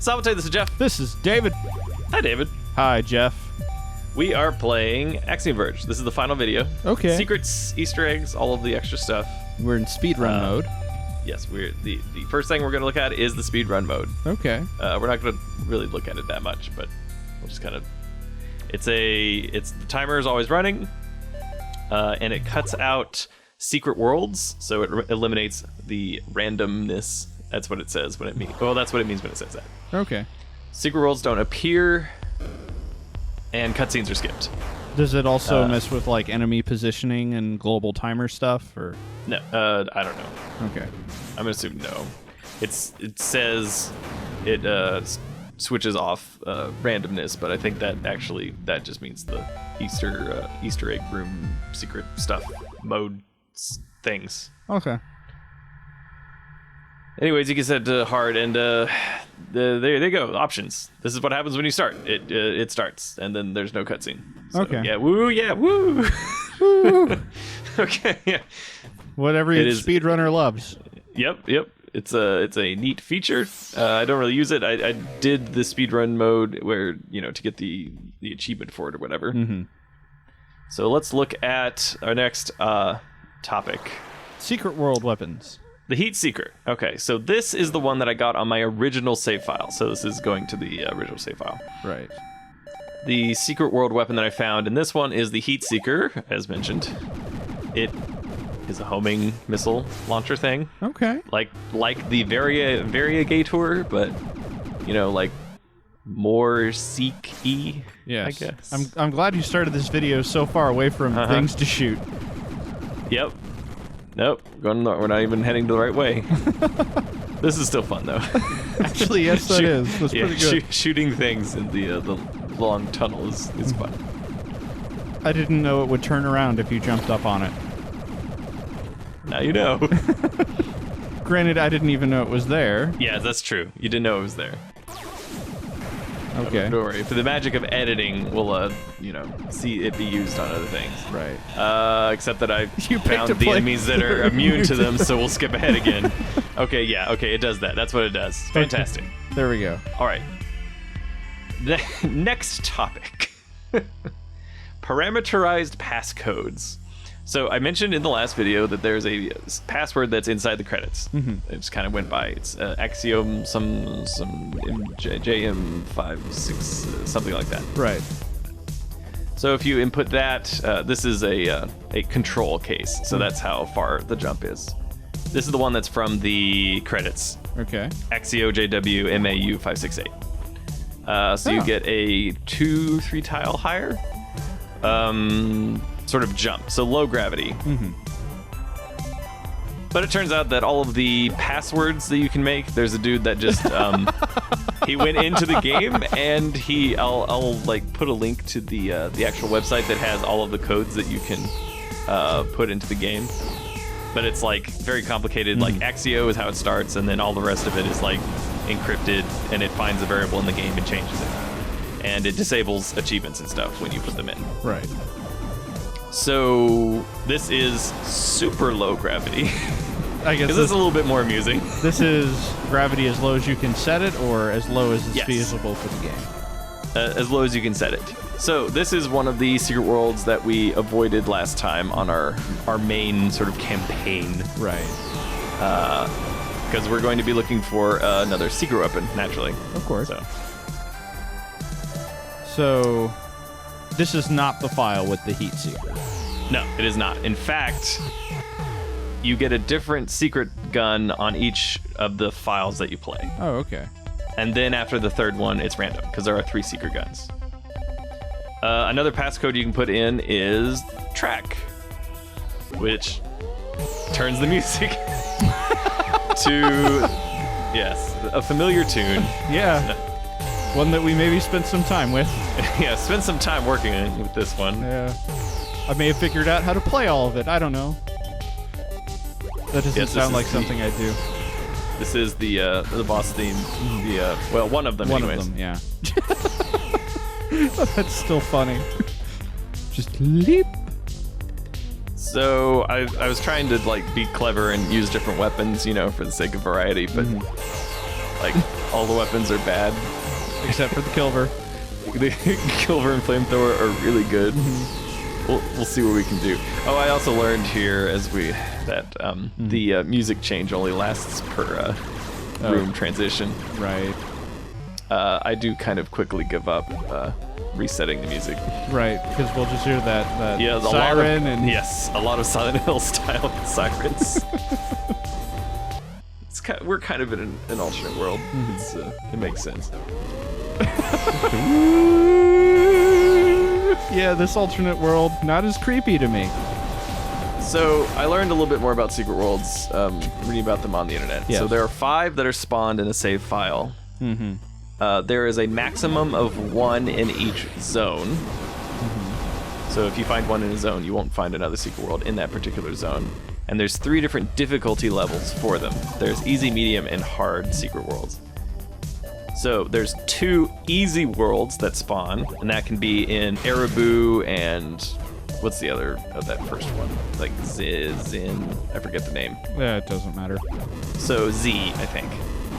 Salvatore, this is Jeff. This is David. Hi, David. Hi, Jeff. We are playing Axiom Verge. This is the final video. Okay. Secrets, Easter eggs, all of the extra stuff. We're in speedrun mode. Yes, the first thing we're going to look at is the speedrun mode. Okay. We're not going to really look at it that much, but we'll just kind of... the timer is always running, and it cuts out secret worlds, so it eliminates the randomness. That's what it says when it means. Well, that's what it means when it says that. Okay. Secret worlds don't appear, and cutscenes are skipped. Does it also mess with like enemy positioning and global timer stuff, or no? I don't know. Okay. I'm gonna assume no. It says it switches off randomness, but I think that just means the Easter egg room secret stuff mode things. Okay. Anyways, you can set to hard, and there you go. Options. This is what happens when you start. It starts, and then there's no cutscene. So, okay. Yeah. Woo. Yeah. Woo. Woo. Okay. Yeah. Whatever your speedrunner loves. Yep. It's a neat feature. I don't really use it. I did the speedrun mode where to get the achievement for it or whatever. Mm-hmm. So let's look at our next topic. Secret world weapons. The Heat Seeker. Okay, so this is the one that I got on my original save file. So this is going to the original save file. Right. The secret world weapon that I found in this one is the Heat Seeker, as mentioned. It is a homing missile launcher thing. Okay. Like the Variegator, but like more Seek-y. Yes. I guess. I'm glad you started this video so far away from things to shoot. Yep. Nope, we're not even heading to the right way. This is still fun, though. Actually, yes, that is. That's pretty good. Shooting things in the long tunnel is fun. I didn't know it would turn around if you jumped up on it. Now you know. Granted, I didn't even know it was there. Yeah, that's true. You didn't know it was there. Okay. Don't worry. For the magic of editing, we'll see it be used on other things. Right. Except that I found the enemies that are immune to them, so we'll skip ahead again. Okay, yeah, okay, it does that. That's what it does. Fantastic. There we go. All right. Next topic. Parameterized passcodes. So I mentioned in the last video that there's a password that's inside the credits. Mm-hmm. It just kind of went by. It's Axiom some JM56 something like that. Right. So if you input that, this is a control case. So that's how far the jump is. This is the one that's from the credits. Okay. Axio JW MAU 568. So you get a 2-3 tile higher. Sort of jump, so low gravity. Mm-hmm. But it turns out that all of the passwords that you can make, there's a dude that just he went into the game and I'll like put a link to the actual website that has all of the codes that you can put into the game. But it's like very complicated. Like Axio is how it starts, and then all the rest of it is like encrypted, and it finds a variable in the game and changes it, and it disables achievements and stuff when you put them in. Right. So this is super low gravity. I guess this is a little bit more amusing. This is gravity as low as you can set it, or as low as it's yes. feasible for the game? As low as you can set it. So this is one of the secret worlds that we avoided last time on our main sort of campaign. Right. Because we're going to be looking for another secret weapon, naturally. Of course. So this is not the file with the Heat Seeker. No, it is not. In fact, you get a different secret gun on each of the files that you play. Oh, okay. And then after the third one, it's random, because there are 3 secret guns. Another passcode you can put in is track, which turns the music to, yes, a familiar tune. Yeah. One that we maybe spent some time with. Yeah, spent some time working with this one. Yeah. I may have figured out how to play all of it. I don't know. That doesn't sound like something I do. This is the boss theme. Well, one of them anyways. One of them, yeah. That's still funny. Just leap. So I was trying to like be clever and use different weapons, for the sake of variety, but like all the weapons are bad. Except for the Kilver. The Kilver and Flamethrower are really good. We'll see what we can do. Oh, I also learned here that the music change only lasts per room transition. Right. I do kind of quickly give up resetting the music. Right, because we'll just hear that yeah, siren a lot of Silent Hill style sirens. We're kind of in an alternate world. It makes sense. Yeah, this alternate world, not as creepy to me. So I learned a little bit more about secret worlds, reading about them on the internet. Yes. So there are 5 that are spawned in a save file. There is a maximum of 1 in each zone. So if you find 1 in a zone, you won't find another secret world in that particular zone. And there's 3 different difficulty levels for them. There's easy, medium, and hard secret worlds. So there's 2 easy worlds that spawn, and that can be in Ereboo and what's the other of that first one? Like Zin, I forget the name. Yeah, it doesn't matter. So Z, I think.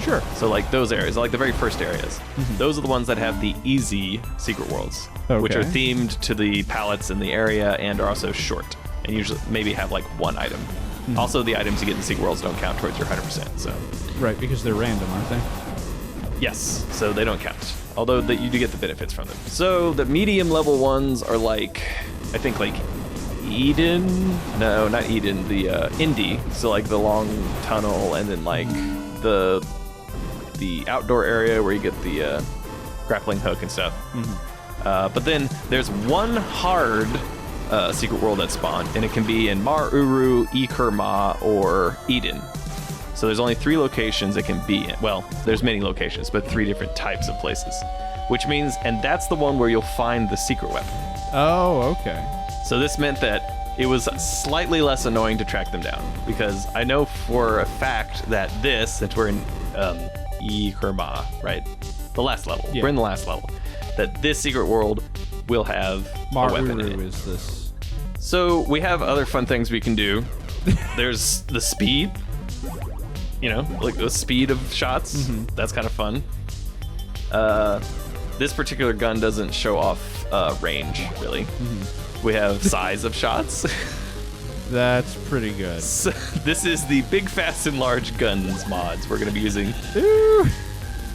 Sure. So like those areas, like the very first areas, those are the ones that have the easy secret worlds, which are themed to the palettes in the area and are also short, and usually maybe have like 1 item. Also, the items you get in the secret worlds don't count towards your 100%. So. Right, because they're random, aren't they? Yes, so they don't count. Although you do get the benefits from them. So the medium level ones are like, I think like Eden. No, not Eden. The Indy. So like the long tunnel, and then like the outdoor area where you get the grappling hook and stuff. But then there's 1 hard secret world that spawned, and it can be in Mar Uru, Ikerma, or Eden. So there's only 3 locations it can be in. Well, there's many locations, but 3 different types of places. Which means, and that's the one where you'll find the secret weapon. Oh, okay. So this meant that it was slightly less annoying to track them down, because I know for a fact that since we're in Ikerma, right? The last level. Yeah. We're in the last level. That this secret world will have a weapon in it. Is this? So we have other fun things we can do. There's the speed. You know, like the speed of shots. That's kind of fun. This particular gun doesn't show off range, really. We have size of shots. That's pretty good. So this is the Big Fast and Large Guns mods we're going to be using. Ooh.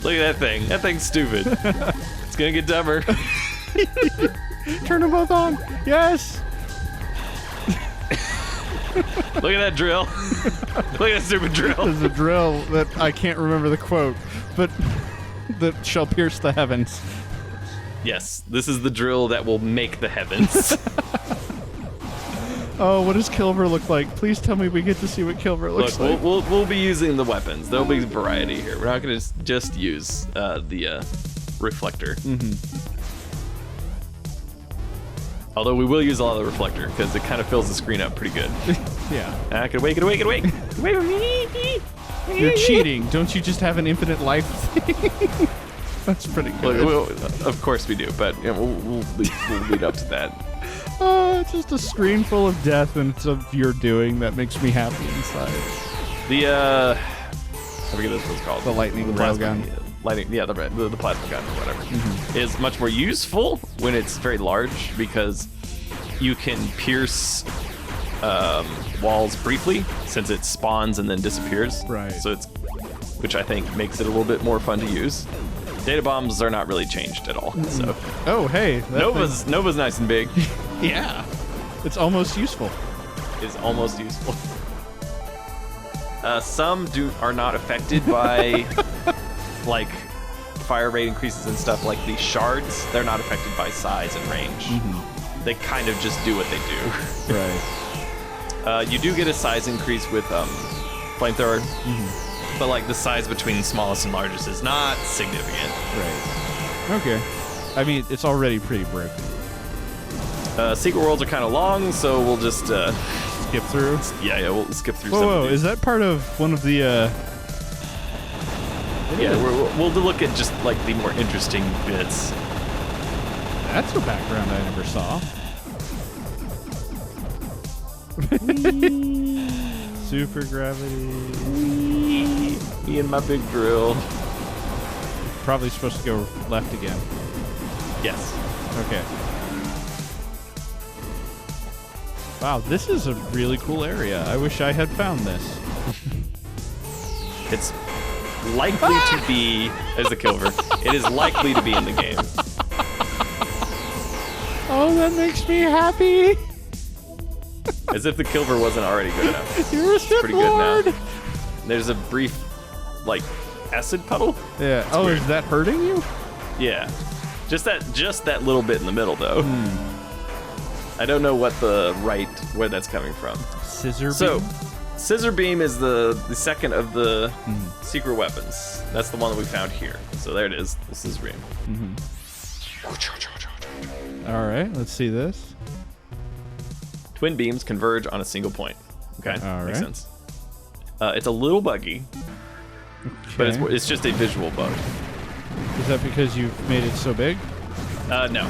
Look at that thing. That thing's stupid. It's going to get dumber. Turn them both on. Yes. Look at that drill. Look at that stupid drill. There's a drill that I can't remember the quote, but that shall pierce the heavens. Yes, this is the drill that will make the heavens. Oh, what does Kilver look like? Please tell me we get to see what Kilver looks like. We'll be using the weapons. There'll be variety here. We're not going to just use the reflector. Although we will use a lot of the reflector, because it kind of fills the screen up pretty good. Yeah. Get away, get away, get away! Away from me! You're cheating. Don't you just have an infinite life thing? That's pretty good. Of course we do, but you know, we'll lead up to that. Oh, it's just a screen full of death, and it's of your doing that makes me happy inside. I forget what it's called. The lightning railgun. The plasma gun or whatever is much more useful when it's very large, because you can pierce walls briefly, since it spawns and then disappears. Right. So which I think makes it a little bit more fun to use. Data bombs are not really changed at all. So. Oh, hey. Nova's nice and big. Yeah. It's almost useful. It's almost useful. Some are not affected by like fire rate increases and stuff. Like the shards, they're not affected by size and range. They kind of just do what they do. Right. You do get a size increase with flamethrower, but like the size between the smallest and largest is not significant. Right. Okay. I mean, it's already pretty broken. Secret worlds are kind of long, so we'll just skip through. Yeah, we'll skip through. Some Whoa, of these. is that part of one of the? Yeah, we'll look at just like the more interesting bits. That's a background I never saw. Super gravity. Me and my big drill. probably supposed to go left again. Yes. Okay. Wow, this is a really cool area. I wish I had found this. It's likely to be as a Kilver. It is likely to be in the game. Oh, that makes me happy. As if the Kilver wasn't already good enough. You're a Sith Pretty Lord. good now. There's a brief, like, acid puddle. Yeah. Oh, weird. is that hurting you? Yeah. Just that little bit in the middle, though. I don't know where that's coming from. Scissor beam? So, Scissor Beam is the second of the secret weapons. That's the one that we found here. So there it is, the Scissor Beam. All right, let's see this. Twin beams converge on a single point. Okay, All makes right. sense. It's a little buggy, but it's just a visual bug. Is that because you've made it so big? No.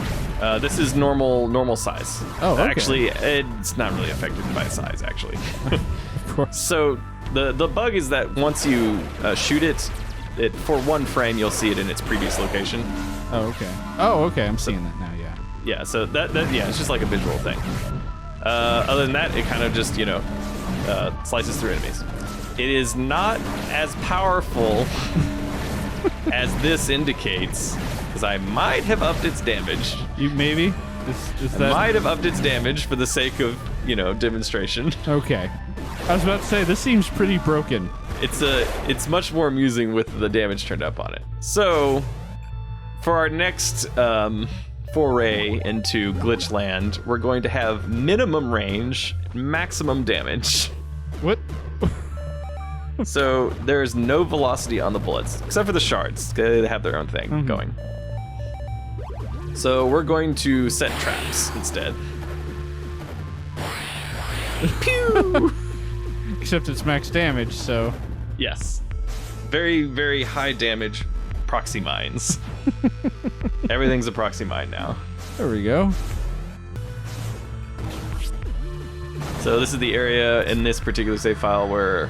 This is normal size. Oh, okay. Actually, it's not really affected by size, actually. Of course. So the bug is that once you shoot it for one frame, you'll see it in its previous location. Oh, okay. Oh, okay. I'm seeing that now. Yeah. Yeah. So that it's just like a visual thing. Other than that, it kind of just slices through enemies. It is not as powerful as this indicates, because I might have upped its damage. You maybe? Is that? Might have upped its damage for the sake of demonstration. Okay. I was about to say this seems pretty broken. It's much more amusing with the damage turned up on it. So, for our next foray into Glitchland, we're going to have minimum range, maximum damage. What? So there's no velocity on the bullets, except for the shards. They have their own thing going. So we're going to set traps instead. Pew! Except it's max damage, so. Yes. Very, very high damage proxy mines. Everything's a proxy mine now. There we go. So this is the area in this particular save file where,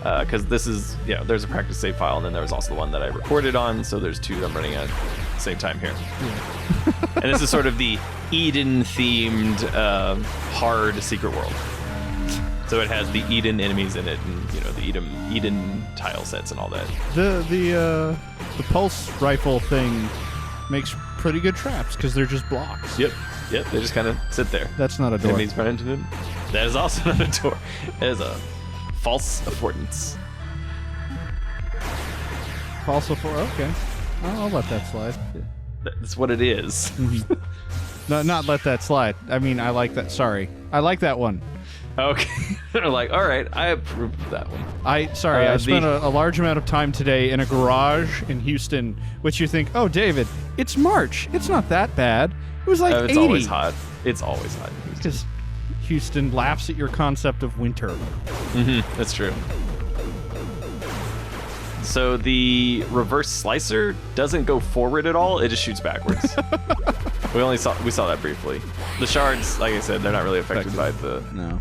because this is, there's a practice save file, and then there was also the one that I recorded on, so there's two that I'm running at the same time here. Yeah. And this is sort of the Eden-themed hard secret world. So it has the Eden enemies in it, and the Eden tile sets and all that. The pulse rifle thing makes pretty good traps because they're just blocks. Yep. They just kind of sit there. That's not a door. Enemies run into them. That is also not a door. That is a false affordance. False affordance. Okay, I'll let that slide. That's what it is. No, not let that slide. I mean, I like that. Sorry, I like that one. Okay. They're like, all right, I approve of that one. I spent a large amount of time today in a garage in Houston, which you think, oh, David, it's March. It's not that bad. It was like 80. It's always hot. It's always hot in Houston. Because Houston laughs at your concept of winter. That's true. So the reverse slicer doesn't go forward at all. It just shoots backwards. we saw that briefly. The shards, like I said, they're not really affected by the. No.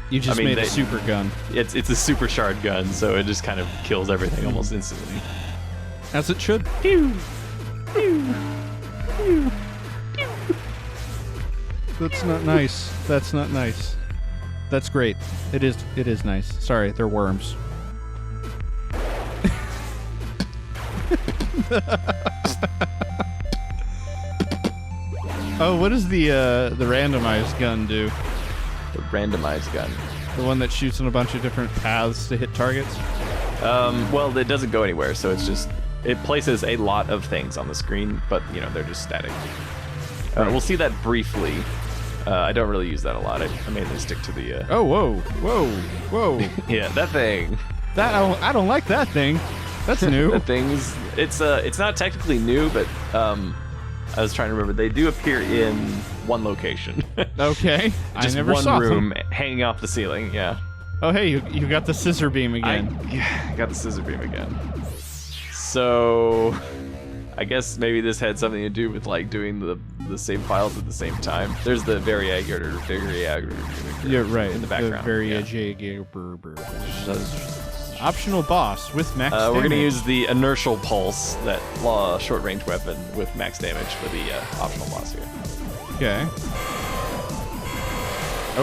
You just made a super gun. It's a super shard gun, so it just kind of kills everything almost instantly. As it should. Pew! Pew! Pew! Pew! That's not nice. That's not nice. That's great. It is nice. Sorry, they're worms. Oh, what does the randomized gun do? The randomized gun. The one that shoots in a bunch of different paths to hit targets? Well, it doesn't go anywhere, so it places a lot of things on the screen, but they're just static. We'll see that briefly. I don't really use that a lot. I mainly stick to the. Oh, whoa! Yeah, that thing. I don't like that thing. That's new. That thing's. It's not technically new, but I was trying to remember. They do appear in one location. Okay. Just I never one saw room them. hanging off the ceiling. Yeah. Oh, hey, you got the scissor beam again. I got the scissor beam again. So, I guess maybe this had something to do with like doing the save files at the same time. There's the You're right. in the background. The Yeah. Optional boss with max damage. We're going to use the inertial pulse, that short-range weapon with max damage for the optional boss here. Okay.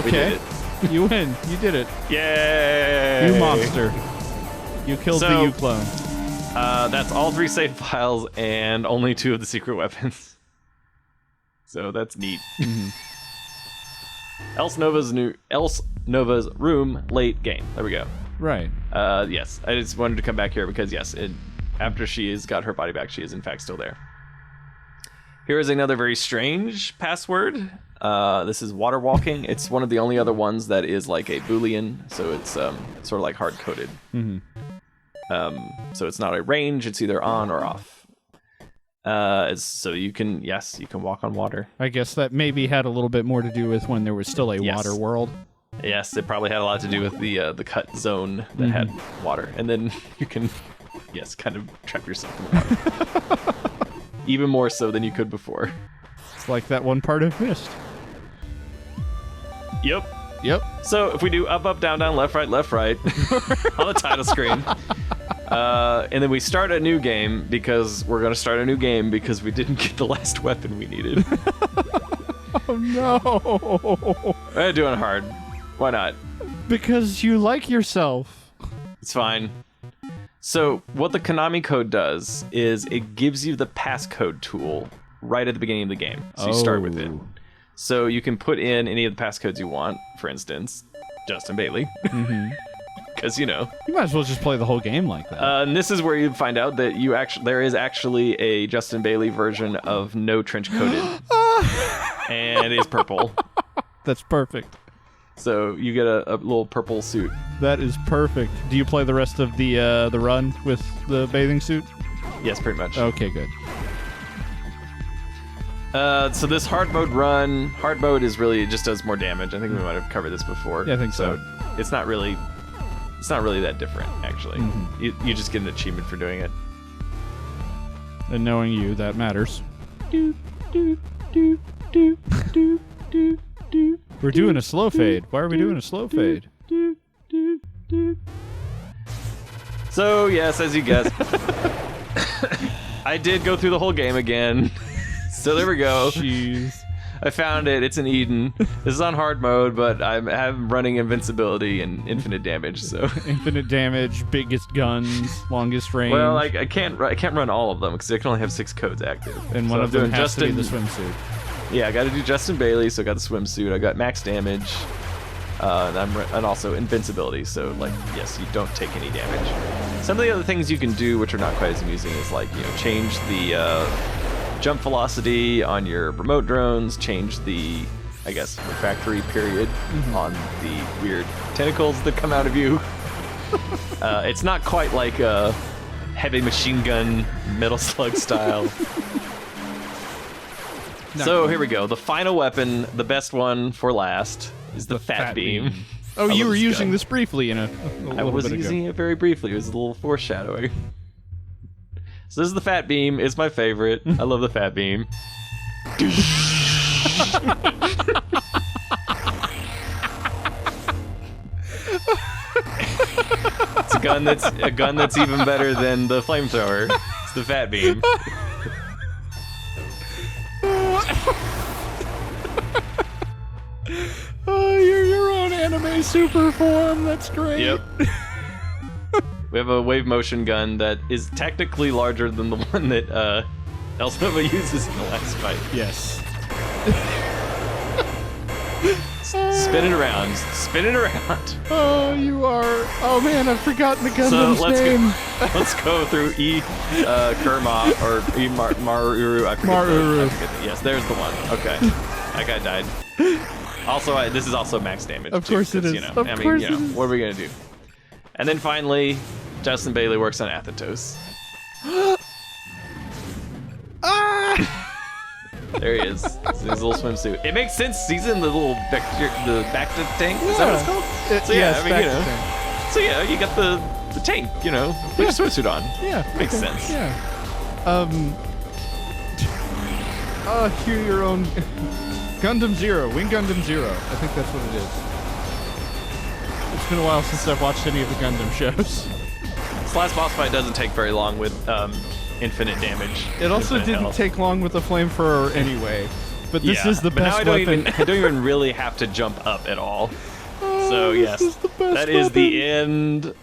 We did Okay. You win. You did it. Yay! You monster. You killed the U-clone. That's all 3 save files and only 2 of the secret weapons. So that's neat. ELSENOVA'S room, late game. There we go. Right. Yes, I just wanted to come back here because, yes, after she has got her body back, she is in fact still there. Here is another very strange password. This is water walking. It's one of the only other ones that is like a Boolean, so it's sort of like hard-coded. So it's not a range, it's either on or off. So you can walk on water. I guess that maybe had a little bit more to do with when there was still a water world. Yes, it probably had a lot to do with the cut zone that had water. And then you can, kind of trap yourself in the water. Even more so than you could before. It's like that one part of Mist. Yep. So if we do up, up, down, down, left, right on the title screen, and then we start a new game because we're going to start a new game because we didn't get the last weapon we needed. Oh no! I'm doing hard. Why not? Because you like yourself. It's fine. So what the Konami code does is it gives you the passcode tool right at the beginning of the game. So you start with it. So you can put in any of the passcodes you want. For instance, Justin Bailey. Because, you might as well just play the whole game like that. And this is where you find out that there is actually a Justin Bailey version of No Trench Coated. And it is purple. That's perfect. So you get a little purple suit. That is perfect. Do you play the rest of the run with the bathing suit? Yes, pretty much. Okay, good. So this hard mode is really, it just does more damage. I think we might have covered this before. Yeah, I think so. It's not really that different, actually. You just get an achievement for doing it. And knowing you, that matters. We're doing a slow fade. Why are we doing a slow fade? So, yes, as you guessed, I did go through the whole game again. So there we go. Jeez. I found it. It's in Eden. This is on hard mode, but I'm running invincibility and infinite damage. So infinite damage, biggest guns, longest range. Well, I can't run all of them because I can only have 6 codes active. And one of them has to be the swimsuit. Yeah, I got to do Justin Bailey, so I got the swimsuit. I got max damage, and also invincibility. So yes, you don't take any damage. Some of the other things you can do, which are not quite as amusing, is change the jump velocity on your remote drones, change the, refractory period on the weird tentacles that come out of you. It's not quite like a heavy machine gun Metal Slug style. So here we go. The final weapon, the best one for last, is the fat beam. Oh, you were using this briefly in a I was using it very briefly. It was a little foreshadowing. So this is the fat beam. It's my favorite. I love the fat beam. It's a gun that's even better than the flamethrower. It's the fat beam. Oh, you're your own anime super form. That's great. Yep. We have a wave motion gun that is technically larger than the one that ELSENOVA uses in the last fight. Yes. Spin it around. Spin it around. Oh, you are. Oh man, I've forgotten the Gundam's name. Let's go through Kurma or Maruru. I forget yes, there's the one. Okay, that guy died. Also, this is also max damage. Of course it is. What are we gonna do? And then finally, Justin Bailey works on ATHETOS. There he is. It's his little swimsuit. It makes sense. He's in the little Bacta tank. Is that what it's called? So you got the tank. Put your swimsuit on. Yeah, makes sense. Yeah. Hear your own Gundam Zero, Wing Gundam Zero. I think that's what it is. It's been a while since I've watched any of the Gundam shows. This last boss fight doesn't take very long with infinite damage. It also infinite didn't health. take long with the flamethrower anyway. But this is the but now best I don't weapon. I don't even really have to jump up at all. Oh, So yes, this is the best that is weapon. the end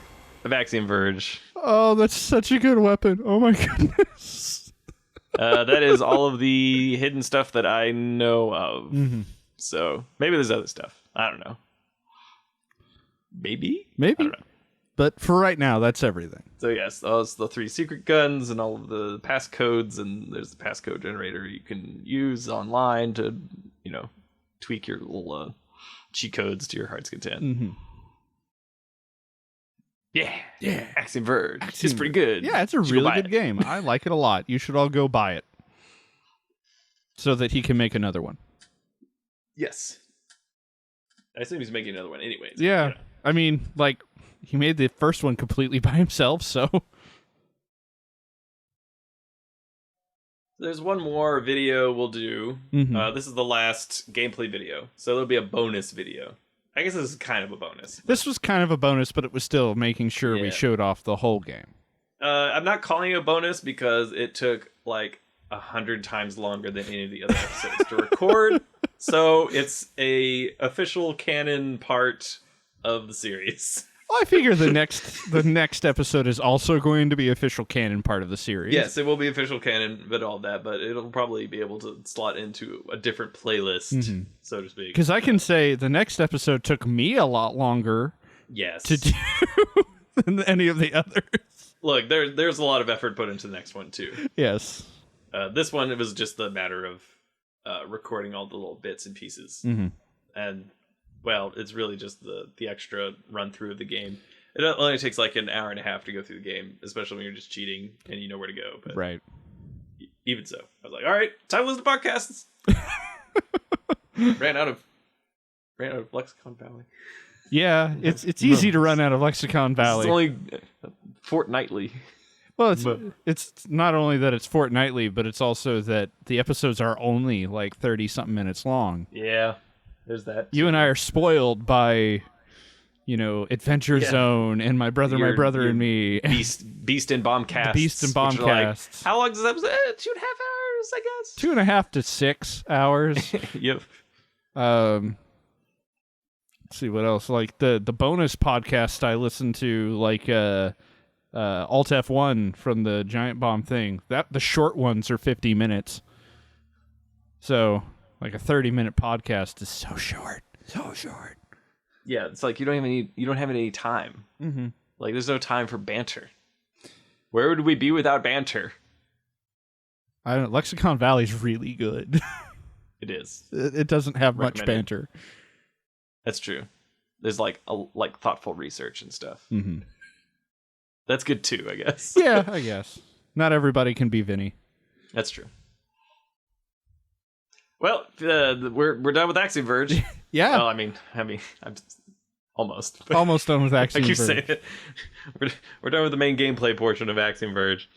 of Axiom Verge. Oh, that's such a good weapon. Oh my goodness. That is all of the hidden stuff that I know of. Mm-hmm. So maybe there's other stuff. I don't know. Maybe? Maybe. I don't know. But for right now, that's everything. So yes, those the 3 secret guns and all of the passcodes, and there's the passcode generator you can use online to, tweak your little cheat codes to your heart's content. Mm-hmm. Yeah. Axiom Verge. It's Axiom- pretty good. Yeah, it's a You should really go buy good it. game. I like it a lot. You should all go buy it. So that he can make another one. Yes. I assume he's making another one anyways. Yeah. But, I mean, like, he made the first one completely by himself, so... There's one more video we'll do. Mhm. This is the last gameplay video, so there'll be a bonus video. I guess this is kind of a bonus. This was kind of a bonus, but it was still making sure we Yeah. showed off the whole game. I'm not calling it a bonus because it took like 100 times longer than any of the other episodes to record. So it's a official canon part of the series. Well, I figure the next episode is also going to be official canon part of the series. Yes, it will be official canon, but all that, but it'll probably be able to slot into a different playlist, so to speak. Because I can say the next episode took me a lot longer Yes. to do than any of the others. Look, there's a lot of effort put into the next one, too. Yes. This one, it was just a matter of recording all the little bits and pieces. Mm-hmm. And, well, it's really just the extra run-through of the game. It only takes like an hour and a half to go through the game, especially when you're just cheating and you know where to go. But Right. even so, I was like, all right, time to listen to podcasts. ran out of Lexicon Valley. Yeah, it's easy to run out of Lexicon Valley. It's only fortnightly. Well, it's not only that it's fortnightly, but it's also that the episodes are only like 30-something minutes long. Yeah, there's that. You and I are spoiled by, Adventure Zone and My Brother Your and Me. Beast and Bombcasts. Beast and which are Bombcasts. Like, how long is this episode? 2.5 hours, I guess. 2.5 to 6 hours. Yep. Let's see what else. Like the bonus podcast I listened to, like Alt F1 from the Giant Bomb thing. The short ones are 50 minutes. So like a 30-minute podcast is so short. So short. Yeah, it's like you don't have any time. Mm-hmm. Like there's no time for banter. Where would we be without banter? I don't know. Lexicon Valley's really good. It is. It doesn't have much Recommended. banter. That's true. There's like thoughtful research and stuff. Mm-hmm. That's good too, I guess. Yeah, I guess. Not everybody can be Vinny. That's true. Well, we're done with Axiom Verge. Yeah. Well, I mean, I'm almost. But Almost done with Axiom I keep Verge. saying it. We're done with the main gameplay portion of Axiom Verge.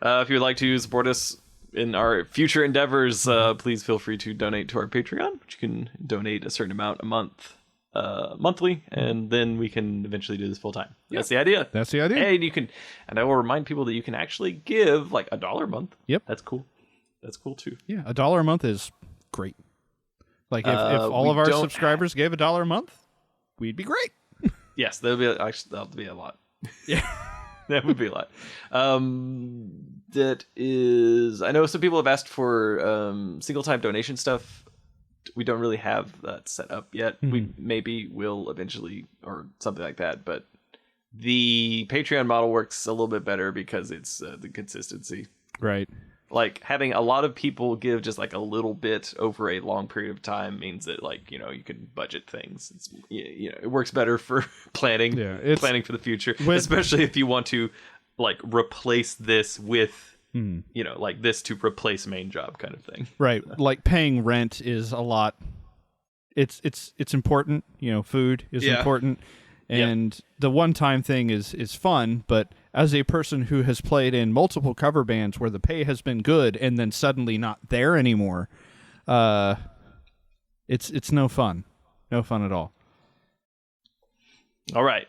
If you would like to support us in our future endeavors, please feel free to donate to our Patreon, which you can donate a certain amount a month, monthly, and then we can eventually do this full time. That's the idea. That's the idea. And I will remind people that you can actually give like $1 a month. Yep. That's cool. That's cool too. Yeah, $1 a month is great. Like if all of our subscribers gave $1 a month, we'd be great. Yes, that'll be a lot. Yeah. That would be a lot. That is, I know some people have asked for single time donation stuff. We don't really have that set up yet. Mm-hmm. We maybe will eventually or something like that, but the Patreon model works a little bit better because it's the consistency. Right. Like having a lot of people give just like a little bit over a long period of time means that like, you can budget things. It's, it works better for planning, planning for the future, especially if you want to like replace this with, like this to replace main job kind of thing. Right. Like paying rent is a lot. It's important. Food is important. And the one-time thing is fun, but as a person who has played in multiple cover bands where the pay has been good and then suddenly not there anymore, it's no fun. No fun at all. All right.